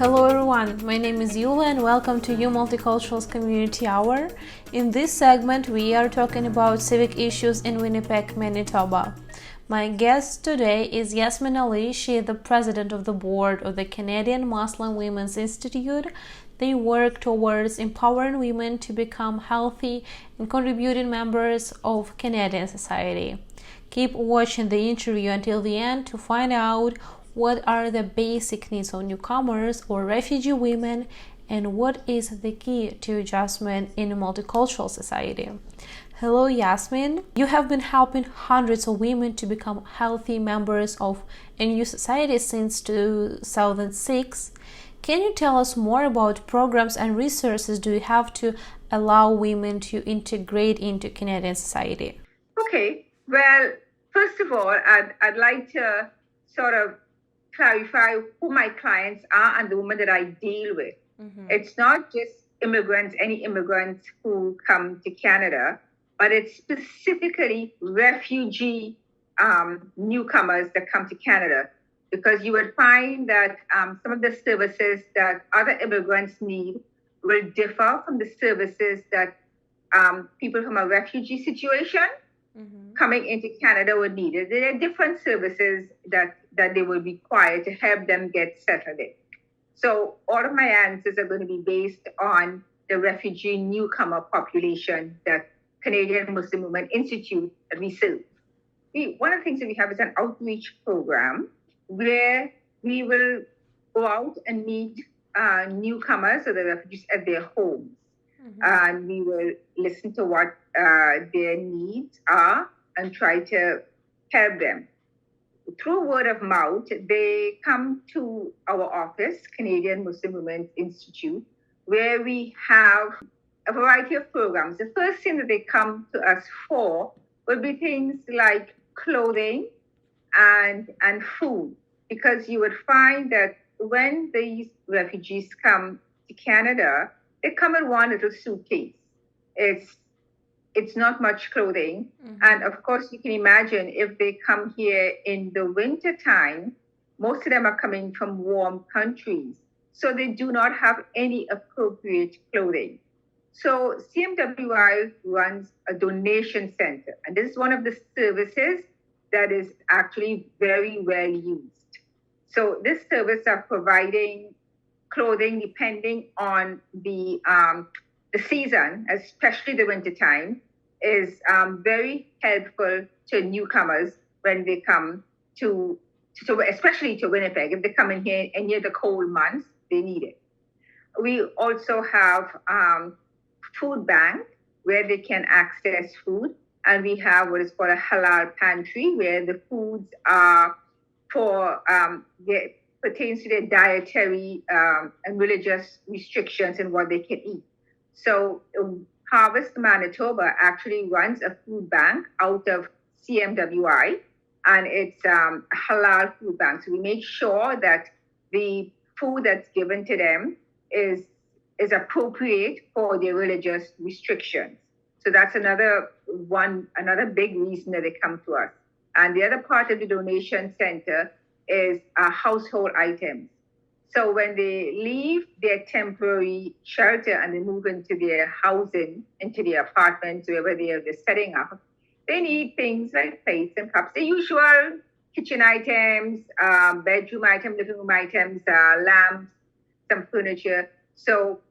Hello everyone, my name is Yuliya and welcome to Multicultural's Community Hour. In this segment, we are talking about civic issues in Winnipeg, Manitoba. My guest today is Yasmin Ali. She is the president of the board of the Canadian Muslim Women's Institute. They work towards empowering women to become healthy and contributing members of Canadian society. Keep watching the interview until the end to find out what are the basic needs of newcomers or refugee women, and what is the key to adjustment in a multicultural society. Hello, Yasmin. You have been helping hundreds of women to become healthy members of a new society since 2006. Can you tell us more about programs and resources do you have to allow women to integrate into Canadian society? Okay. Well, first of all, I'd like to sort of clarify who my clients are and the women that I deal with. Mm-hmm. It's not just immigrants, any immigrants who come to Canada, but it's specifically refugee newcomers that come to Canada, because you would find that some of the services that other immigrants need will differ from the services that people from a refugee situation coming into Canada would need. There are different services that they will require to help them get settled in. So all of my answers are going to be based on the refugee newcomer population that Canadian Muslim Women Institute that we serve. One of the things that we have is an outreach program where we will go out and meet newcomers or the refugees at their homes. And we will listen to what their needs are and try to help them. Through word of mouth, they come to our office, Canadian Muslim Women's Institute, where we have a variety of programs. The first thing that they come to us for would be things like clothing and food, because you would find that when these refugees come to Canada, they come in one little suitcase. It's not much clothing. And of course, you can imagine if they come here in the winter time, most of them are coming from warm countries. So they do not have any appropriate clothing. So CMWI runs a donation center. And this is one of the services that is actually very well used. So this service are providing clothing depending on the season, especially the winter time, is very helpful to newcomers when they come to especially to Winnipeg. If they come in here and near the cold months, they need it. We also have food bank where they can access food, and we have what is called a halal pantry where the foods are for pertains to their dietary and religious restrictions and what they can eat. So Harvest Manitoba actually runs a food bank out of CMWI, and it's a halal food bank. So we make sure that the food that's given to them is appropriate for their religious restrictions. So that's another big reason that they come to us. And the other part of the donation center is household items. So when they leave their temporary shelter and they move into their housing, into their apartments, wherever they're setting up, they need things like plates and cups, the usual kitchen items, bedroom items, living room items, lamps, some furniture. So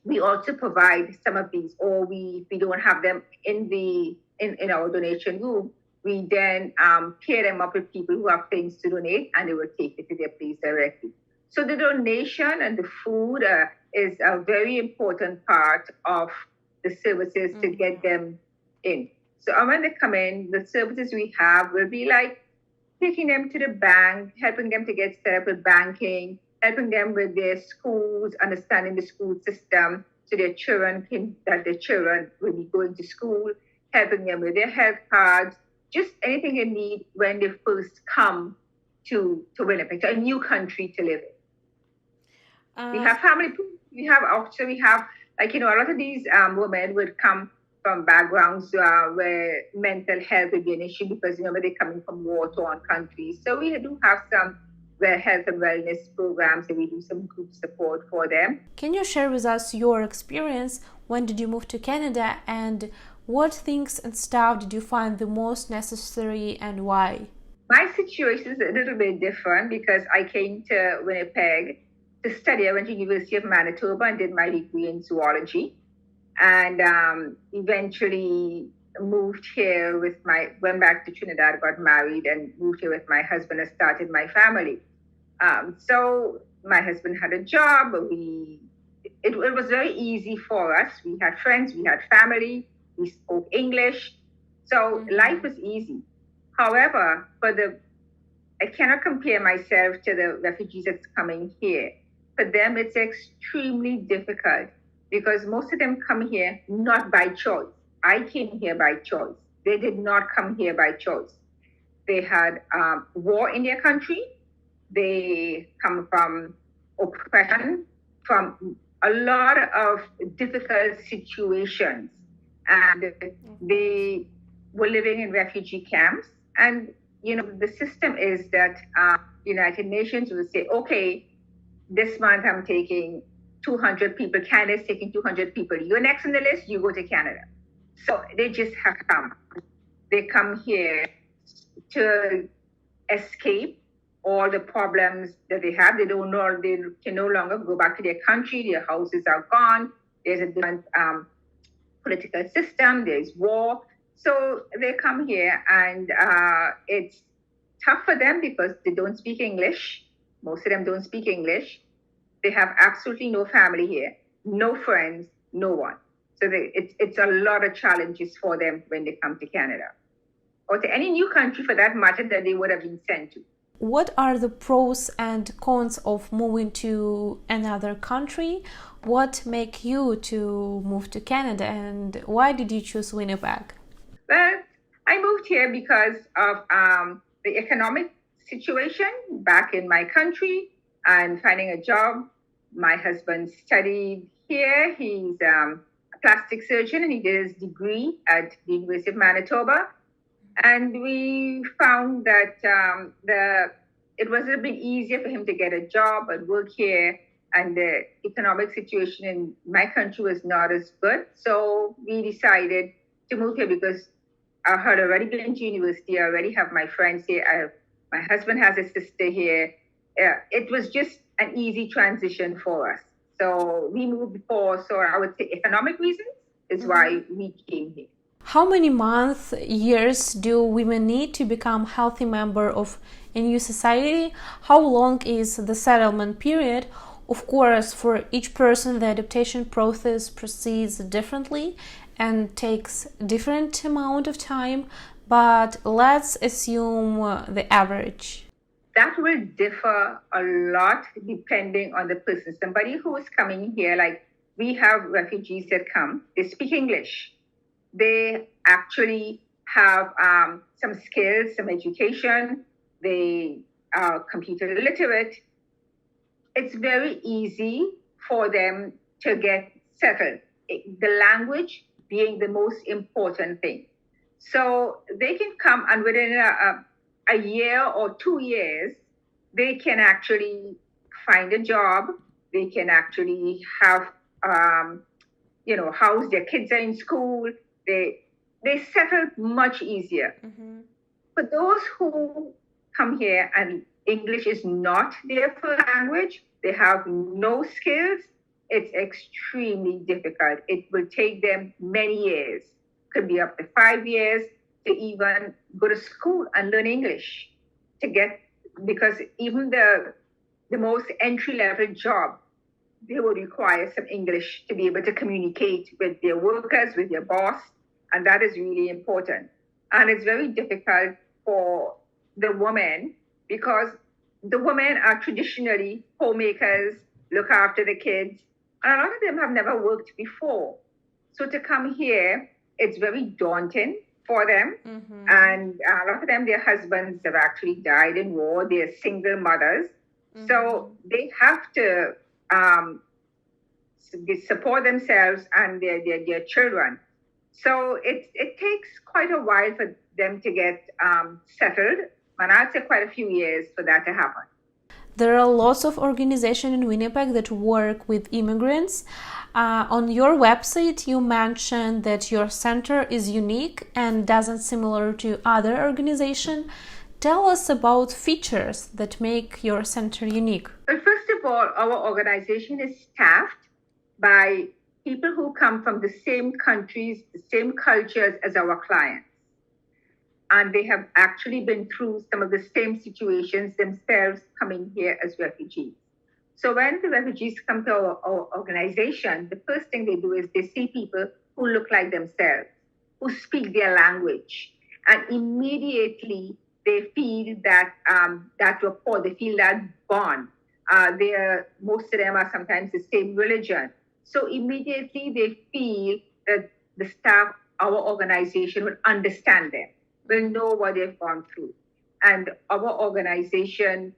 we also provide some of these, or we don't have them in our donation room. We then pair them up with people who have things to donate, and they will take it to their place directly. So the donation and the food is a very important part of the services to get them in. So when they come in, the services we have will be like taking them to the bank, helping them to get set up with banking, helping them with their schools, understanding the school system, so their children will be going to school, helping them with their health cards, just anything they need when they first come to Winnipeg, to a new country to live in. We have family. We have a lot of these women would come from backgrounds where mental health would be an issue because they're coming from war-torn countries. So we do have some health and wellness programs, and we do some group support for them. Can you share with us your experience? When did you move to Canada, and what things and stuff did you find the most necessary, and why? My situation is a little bit different because I came to Winnipeg to study. I went to University of Manitoba and did my degree in zoology, and eventually moved here went back to Trinidad, got married, and moved here with my husband and started my family. So my husband had a job. It was very easy for us. We had friends, we had family, we spoke English. So life was easy. However, I cannot compare myself to the refugees that's coming here. For them, it's extremely difficult because most of them come here not by choice. I came here by choice. They did not come here by choice. They had war in their country. They come from oppression, from a lot of difficult situations. And they were living in refugee camps. And, the system is that United Nations will say, okay, this month I'm taking 200 people. Canada's taking 200 people. You're next on the list, you go to Canada. So they just have come. They come here to escape all the problems that they have. They can no longer go back to their country. Their houses are gone. There's a different political system. There's war. So they come here, and it's tough for them because they don't speak English. Most of them don't speak English. They have absolutely no family here, no friends, no one. So it's a lot of challenges for them when they come to Canada, or to any new country for that matter that they would have been sent to. What are the pros and cons of moving to another country? What make you to move to Canada, and why did you choose Winnipeg? Well, I moved here because of the economic situation back in my country and finding a job. My husband studied here. He's a plastic surgeon, and he did his degree at the University of Manitoba. And we found that it was a bit easier for him to get a job and work here. And the economic situation in my country was not as good. So we decided to move here because I had already been to university. I already have my friends here. My husband has a sister here. It was just an easy transition for us. So we moved before. So I would say economic reasons is why we came here. How many months, years do women need to become healthy member of a new society? How long is the settlement period? Of course, for each person, the adaptation process proceeds differently and takes different amount of time, but let's assume the average. That will differ a lot depending on the person. Somebody who is coming here, like we have refugees that come, they speak English. They actually have some skills, some education. They are computer literate. It's very easy for them to get settled. The language being the most important thing. So they can come, and within a year or 2 years, they can actually find a job. They can actually have, house. Their kids are in school. They settle much easier. Mm-hmm. For those who come here and English is not their first language, they have no skills, it's extremely difficult. It will take them many years, could be up to 5 years, to even go to school and learn English because even the most entry-level job, they would require some English to be able to communicate with their workers, with their boss, and that is really important. And it's very difficult for the women because the women are traditionally homemakers, look after the kids, and a lot of them have never worked before. So to come here, it's very daunting for them. Mm-hmm. And a lot of them, their husbands have actually died in war. They're single mothers. Mm-hmm. So they have to support themselves and their children. So it takes quite a while for them to get settled. And I'd say quite a few years for that to happen. There are lots of organizations in Winnipeg that work with immigrants. On your website, you mentioned that your center is unique and doesn't similar to other organizations. Tell us about features that make your center unique. Well, first of all, our organization is staffed by people who come from the same countries, the same cultures as our clients. And they have actually been through some of the same situations themselves coming here as refugees. So when the refugees come to our organization, the first thing they do is they see people who look like themselves, who speak their language, and immediately they feel that rapport, they feel that bond. Most of them are sometimes the same religion. So immediately they feel that the staff, our organization, will understand them, will know what they've gone through. And our organization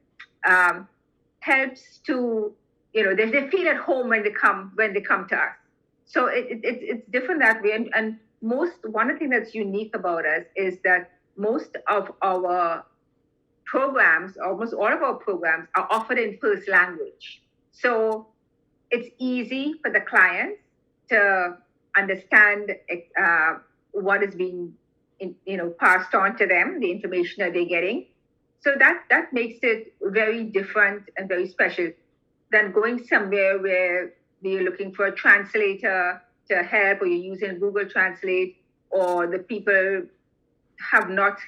helps to, they feel at home when they come to us. So it's different that way. And one of the things that's unique about us is that most of our programs, almost all of our programs, are offered in first language. So it's easy for the clients to understand what is being passed on to them, the information that they're getting. So that makes it very different and very special than going somewhere where you're looking for a translator to help, or you're using Google Translate, or the people have not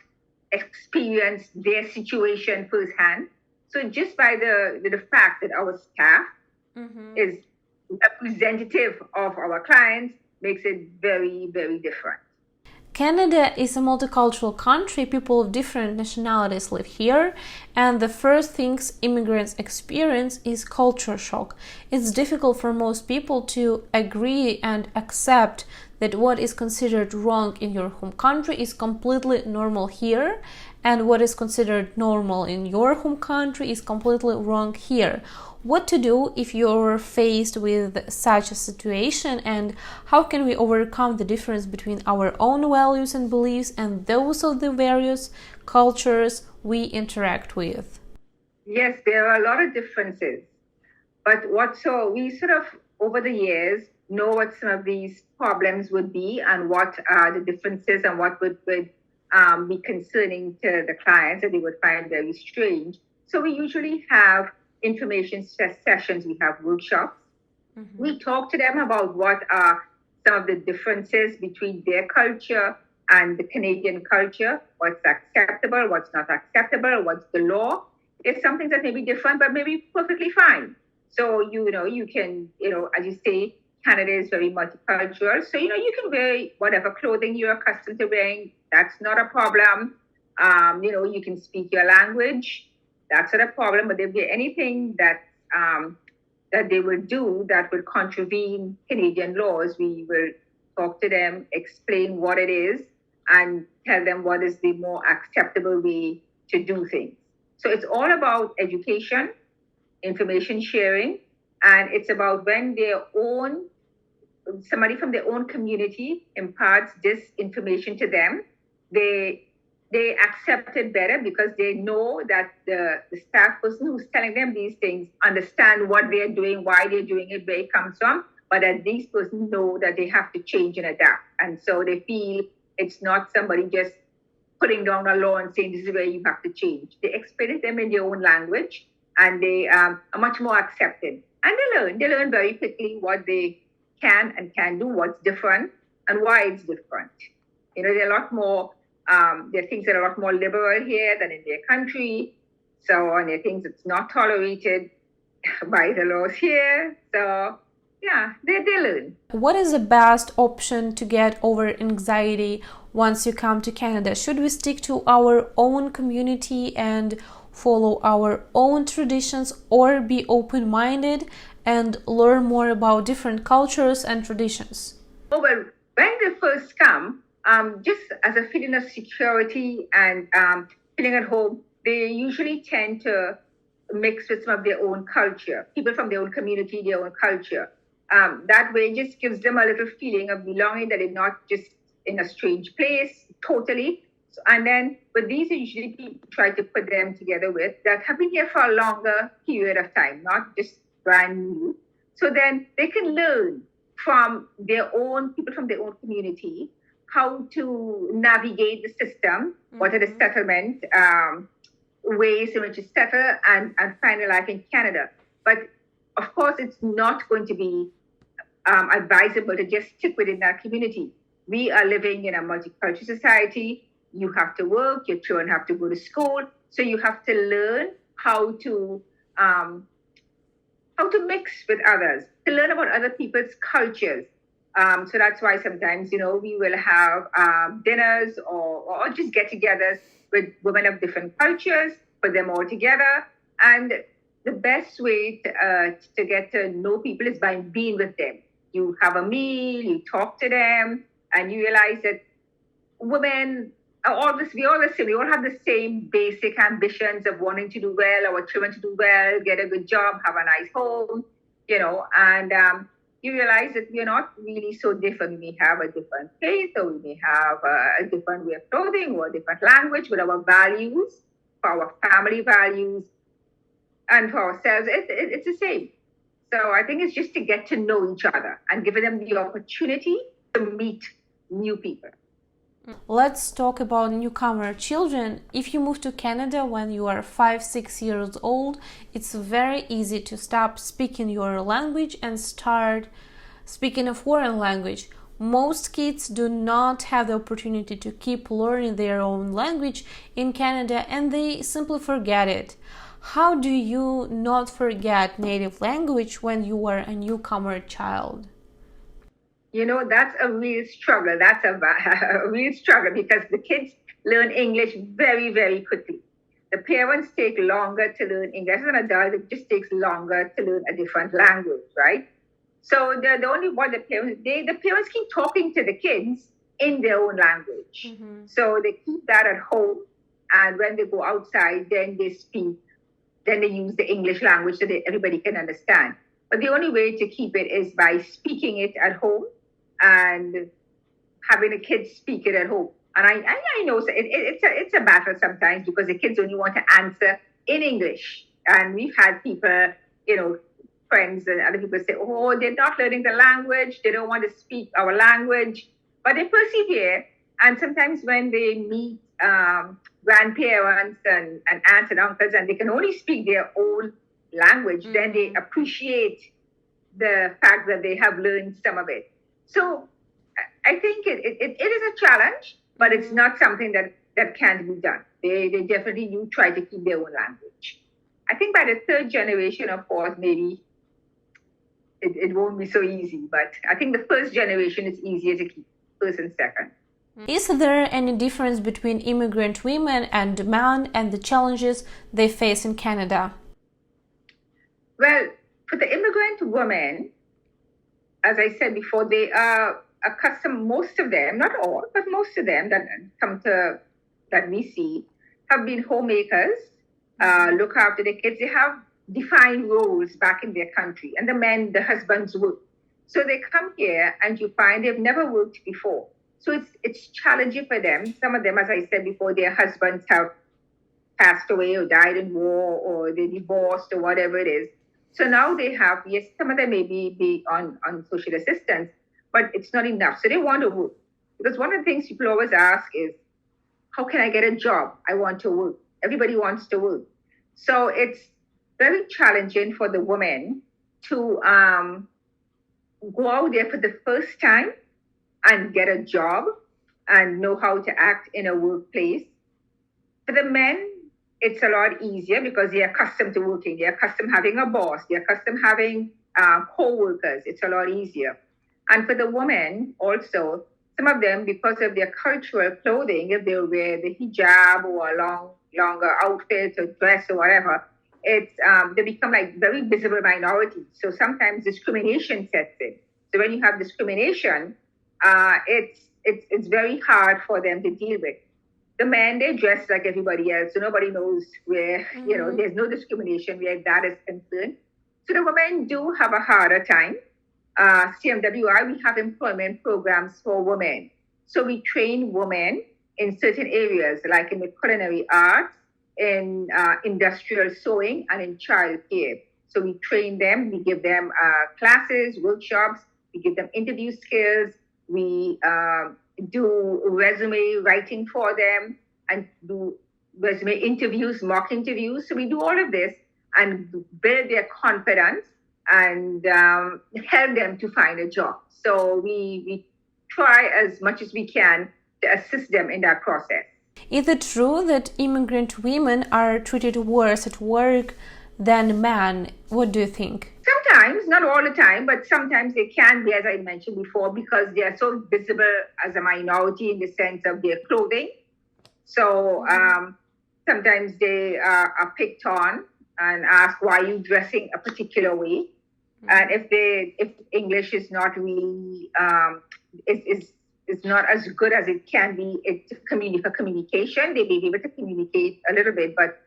experienced their situation firsthand. So just by the fact that our staff is representative of our clients makes it very, very different. Canada is a multicultural country. People of different nationalities live here, and the first things immigrants experience is culture shock. It's difficult for most people to agree and accept that what is considered wrong in your home country is completely normal here, and what is considered normal in your home country is completely wrong here. What to do if you're faced with such a situation, and how can we overcome the difference between our own values and beliefs and those of the various cultures we interact with? Yes, there are a lot of differences. But we sort of, over the years, know what some of these problems would be and what are the differences and what would be concerning to the clients that they would find very strange. So we usually have information sessions, we have workshops. We talk to them about what are some of the differences between their culture and the Canadian culture, what's acceptable, what's not acceptable, what's the law. There's some things that may be different, but maybe perfectly fine. So, you can, as you say, Canada is very multicultural. So, you can wear whatever clothing you're accustomed to wearing. That's not a problem. You can speak your language. That's not a problem. But if there's anything that they will do that will contravene Canadian laws, we will talk to them, explain what it is, and tell them what is the more acceptable way to do things. So it's all about education, information sharing, and it's about when somebody from their own community imparts this information to them, they accept it better because they know that the staff person who's telling them these things understand what they're doing, why they're doing it, where it comes from, but that these persons know that they have to change and adapt. And so they feel it's not somebody just putting down a law and saying this is where you have to change. They explain it to them in their own language, and they are much more accepted. And they learn very quickly what they can and can't do, what's different, and why it's different. There are a lot more, there are things that are a lot more liberal here than in their country. And there are things that's not tolerated by the laws here. So, yeah, they learn. What is the best option to get over anxiety once you come to Canada? Should we stick to our own community and follow our own traditions, or be open-minded and learn more about different cultures and traditions? Oh, well, when they first come, just as a feeling of security and feeling at home, they usually tend to mix with some of their own culture, people from their own community, their own culture. That way it just gives them a little feeling of belonging, that they're not just in a strange place totally. And then, but these are usually people try to put them together with that have been here for a longer period of time, not just brand new. So then they can learn from their own people from their own community how to navigate the system, what are the settlement ways in which to settle and find a life in Canada. But of course, it's not going to be advisable to just stick within that community. We are living in a multicultural society. You have to work, your children have to go to school. So you have to learn how to mix with others, to learn about other people's cultures. So that's why sometimes, we will have dinners or just get-togethers with women of different cultures, put them all together. And the best way to get to know people is by being with them. You have a meal, you talk to them, and you realize that women are all this, we all the same. We all have the same basic ambitions of wanting to do well, our children to do well, get a good job, have a nice home, and you realize that we're not really so different. We may have a different faith, or we may have a different way of clothing, or a different language, but our values, for our family values, and for ourselves, it's the same. So I think it's just to get to know each other and giving them the opportunity to meet new people. Let's talk about newcomer children. If you move to Canada when you are 5-6 years old, it's very easy to stop speaking your language and start speaking a foreign language. Most kids do not have the opportunity to keep learning their own language in Canada, and they simply forget it. How do you not forget native language when you are a newcomer child? That's a real struggle. That's a real struggle because the kids learn English very, very quickly. The parents take longer to learn English. As an adult, it just takes longer to learn a different language, right? So the only one the parents keep talking to the kids in their own language. Mm-hmm. So they keep that at home, and when they go outside, then they speak. Then they use the English language so that everybody can understand. But the only way to keep it is by speaking it at home and having the kids speak it at home. And I know it's a battle sometimes because the kids only want to answer in English. And we've had people, friends and other people say, oh, they're not learning the language. They don't want to speak our language. But they persevere. And sometimes when they meet grandparents and aunts and uncles and they can only speak their own language, mm-hmm. then they appreciate the fact that they have learned some of it. So I think it is a challenge, but it's not something that can't be done. They definitely do try to keep their own language. I think by the third generation, of course, maybe it won't be so easy, but I think the first generation is easier to keep, first and second. Is there any difference between immigrant women and men and the challenges they face in Canada? Well, for the immigrant women, as I said before, they are accustomed, most of them, not all, but most of them that we see have been homemakers, look after their kids. They have defined roles back in their country, and the husbands work. So they come here and you find they've never worked before. So it's challenging for them. Some of them, as I said before, their husbands have passed away or died in war or they're divorced or whatever it is. So now they have, yes, some of them may be on social assistance, but it's not enough. So they want to work. Because one of the things people always ask is, how can I get a job? I want to work. Everybody wants to work. So it's very challenging for the women to go out there for the first time and get a job and know how to act in a workplace. For the men, it's a lot easier because they're accustomed to working. They're accustomed having a boss. They're accustomed having co-workers. It's a lot easier. And for the women also, some of them, because of their cultural clothing, if they wear the hijab or a longer outfit or dress or whatever, they become like very visible minorities. So sometimes discrimination sets in. So when you have discrimination, it's very hard for them to deal with. The men, they dress like everybody else, so nobody knows where, mm-hmm. There's no discrimination where that is concerned. So the women do have a harder time. CMWI, we have employment programs for women. So we train women in certain areas, like in the culinary arts, in industrial sewing, and in childcare. So we train them, we give them classes, workshops, we give them interview skills, we do resume writing for them, and do resume interviews, mock interviews. So we do all of this and build their confidence and help them to find a job. So we try as much as we can to assist them in that process. Is it true that immigrant women are treated worse at work than men? What do you think? Sometimes, not all the time, but sometimes they can be, as I mentioned before, because they are so visible as a minority in the sense of their clothing. So sometimes they are picked on and asked, why are you dressing a particular way? And if English is not really is not as good as it can be for communication, they may be able to communicate a little bit, but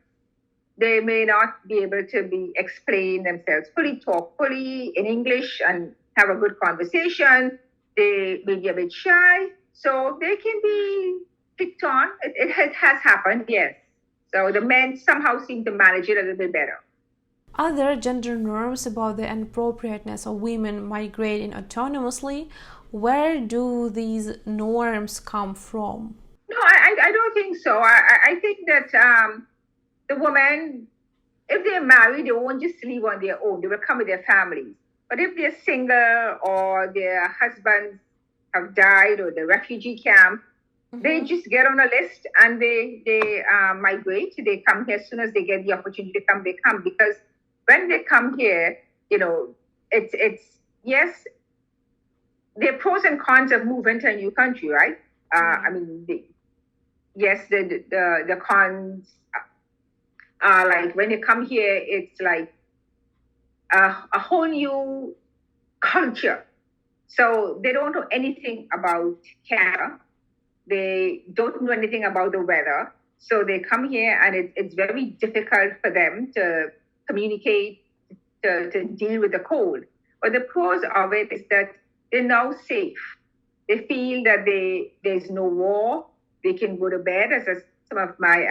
they may not be able to explain themselves fully, talk fully in English and have a good conversation. They may be a bit shy, so they can be picked on. It has happened, yes. So the men somehow seem to manage it a little bit better. Are there gender norms about the inappropriateness of women migrating autonomously? Where do these norms come from? No, I don't think so. I think that the women, if they're married, they won't just leave on their own. They will come with their families. But if they're single or their husbands have died or the refugee camp, they just get on a list and they migrate. They come here as soon as they get the opportunity to come. They come because when they come here, it's yes. There are pros and cons of moving to a new country, right? I mean, the cons are like when you come here, it's like a whole new culture. So they don't know anything about Canada. They don't know anything about the weather. So they come here and it's very difficult for them to communicate, to deal with the cold. But the pros of it is that they're now safe. They feel that there's no war. They can go to bed, as some of my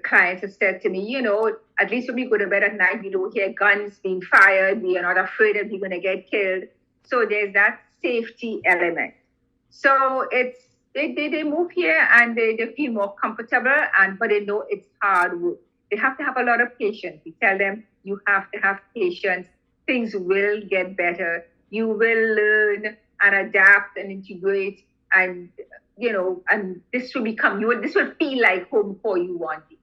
clients have said to me, at least when we go to bed at night, we don't hear guns being fired. We are not afraid that we're going to get killed. So there's that safety element. So they move here and they feel more comfortable, but they know it's hard work. They have to have a lot of patience. We tell them, you have to have patience. Things will get better. You will learn and adapt and integrate, and this will become you. This will feel like home for you one day.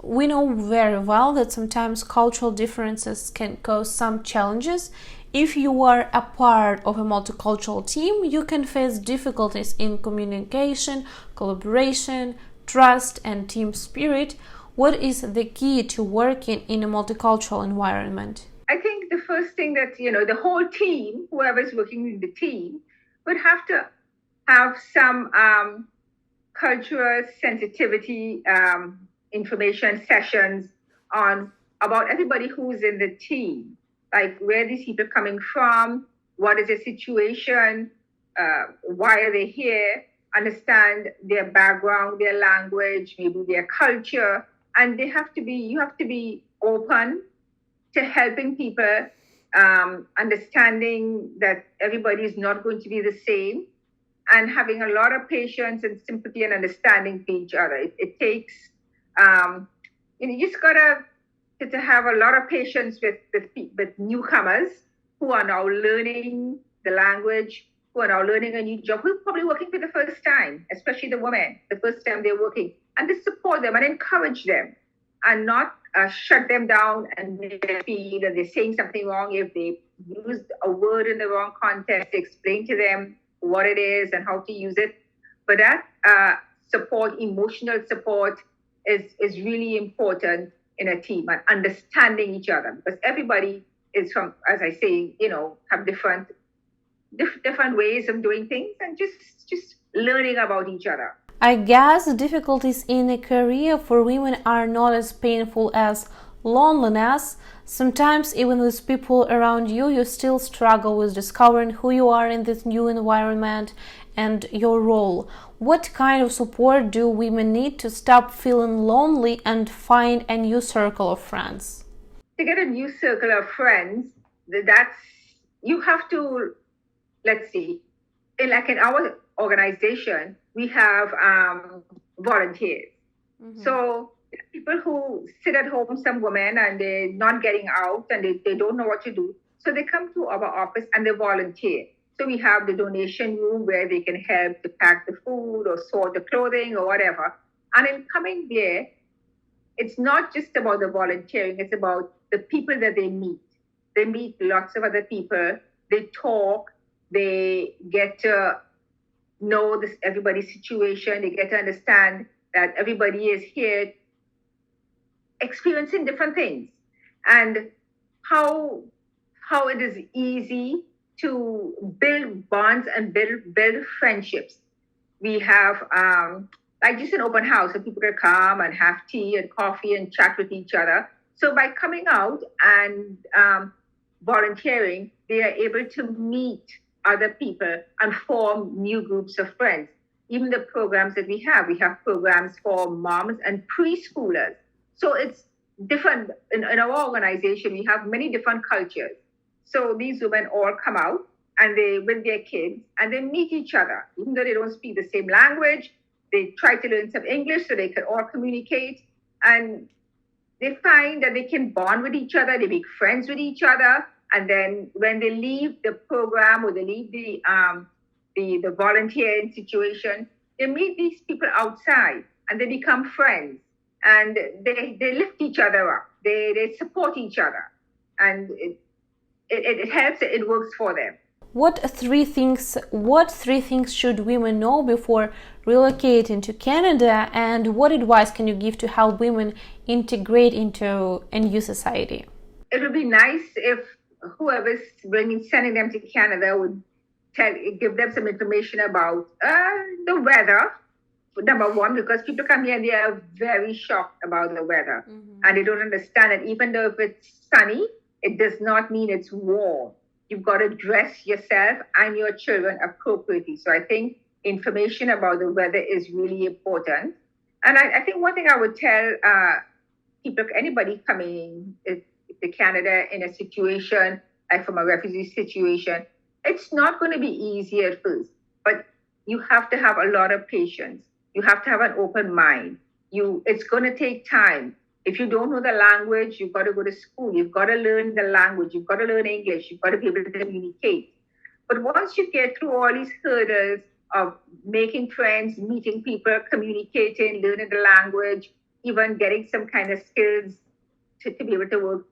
We know very well that sometimes cultural differences can cause some challenges. If you are a part of a multicultural team, you can face difficulties in communication, collaboration, trust, and team spirit. What is the key to working in a multicultural environment? I think the first thing that, the whole team, whoever is working in the team, would have to have some cultural sensitivity information sessions about everybody who's in the team, like where these people are coming from, what is the situation, why are they here, understand their background, their language, maybe their culture, and you have to be open to helping people, understanding that everybody is not going to be the same, and having a lot of patience and sympathy and understanding for each other. It takes, you just gotta to have a lot of patience with newcomers who are now learning the language, who are now learning a new job, who are probably working for the first time, especially the women, the first time they're working, and to support them and encourage them, and not shut them down and make them feel that they're saying something wrong. If they used a word in the wrong context, explain to them what it is and how to use it. But that support, emotional support, is really important in a team, and understanding each other, because everybody is from, as I say, have different ways of doing things, and just learning about each other. I guess the difficulties in a career for women are not as painful as loneliness. Sometimes even with people around you, you still struggle with discovering who you are in this new environment and your role. What kind of support do women need to stop feeling lonely and find a new circle of friends? To get a new circle of friends, you have to, let's see, in our organization, we have volunteers. So people who sit at home, some women, and they're not getting out and they don't know what to do. So they come to our office and they volunteer. So we have the donation room where they can help to pack the food or sort the clothing or whatever. And in coming there, it's not just about the volunteering, it's about the people that they meet. They meet lots of other people, they talk, they get to know everybody's situation, they get to understand that everybody is here experiencing different things, and how it is easy to build bonds and build friendships. We have like just an open house so people can come and have tea and coffee and chat with each other. So by coming out and volunteering, they are able to meet other people and form new groups of friends. Even the programs that we have programs for moms and preschoolers. So it's different. In our organization, we have many different cultures. So these women all come out and they with their kids and they meet each other. Even though they don't speak the same language, they try to learn some English so they can all communicate. And they find that they can bond with each other, they make friends with each other. And then when they leave the program or they leave the volunteering situation, they meet these people outside and they become friends. And they lift each other up. They support each other. And it helps, it works for them. What three things should women know before relocating to Canada, and what advice can you give to help women integrate into a new society? It would be nice if whoever's sending them to Canada would give them some information about the weather, number one, because people come here and they are very shocked about the weather. And they don't understand that even though if it's sunny, it does not mean it's warm. You've got to dress yourself and your children appropriately. So I think information about the weather is really important. And I think one thing I would tell people, anybody coming to Canada in a situation, like from a refugee situation, it's not going to be easy at first, but you have to have a lot of patience. You have to have an open mind. It's going to take time. If you don't know the language, you've got to go to school. You've got to learn the language. You've got to learn English. You've got to be able to communicate. But once you get through all these hurdles of making friends, meeting people, communicating, learning the language, even getting some kind of skills to be able to work,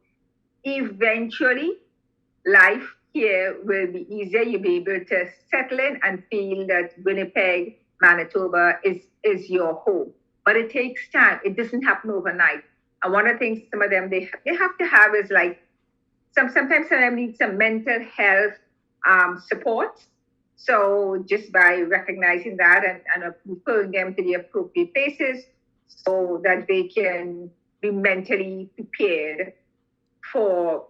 eventually life here will be easier. You'll be able to settle in and feel that Winnipeg, Manitoba is your home. But it takes time. It doesn't happen overnight. And one of the things some of them they have to have is like sometimes some of them need some mental health support. So just by recognizing that and referring them to the appropriate places so that they can be mentally prepared for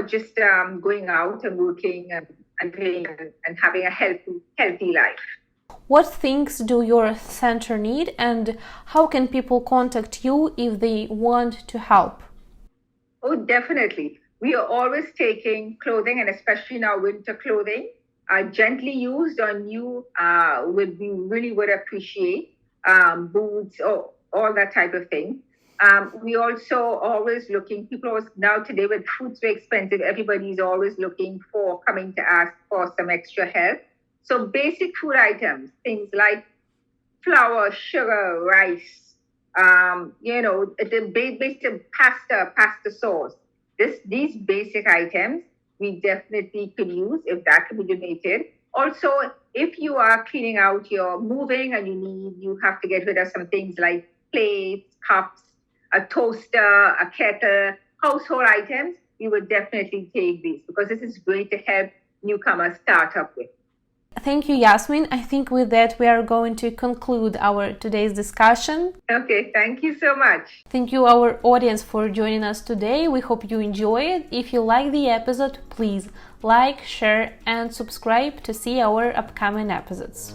just going out and working and playing and having a healthy life. What things do your center need, and how can people contact you if they want to help? Oh, definitely. We are always taking clothing, and especially now winter clothing, gently used or new, we really would appreciate, boots or all that type of thing. We also always looking, now today with food so expensive, everybody's always looking for, coming to ask for some extra help. So basic food items, things like flour, sugar, rice, the basic pasta sauce. These basic items we definitely could use if that could be donated. Also, if you are cleaning out, you're moving and you have to get rid of some things like plates, cups, a toaster, a kettle, household items, we would definitely take these because this is great to help newcomers start up with. Thank you, Yasmin. I think with that we are going to conclude our today's discussion. Okay, thank you so much. Thank you, our audience, for joining us today. We hope you enjoy it. If you like the episode, please like, share, and subscribe to see our upcoming episodes.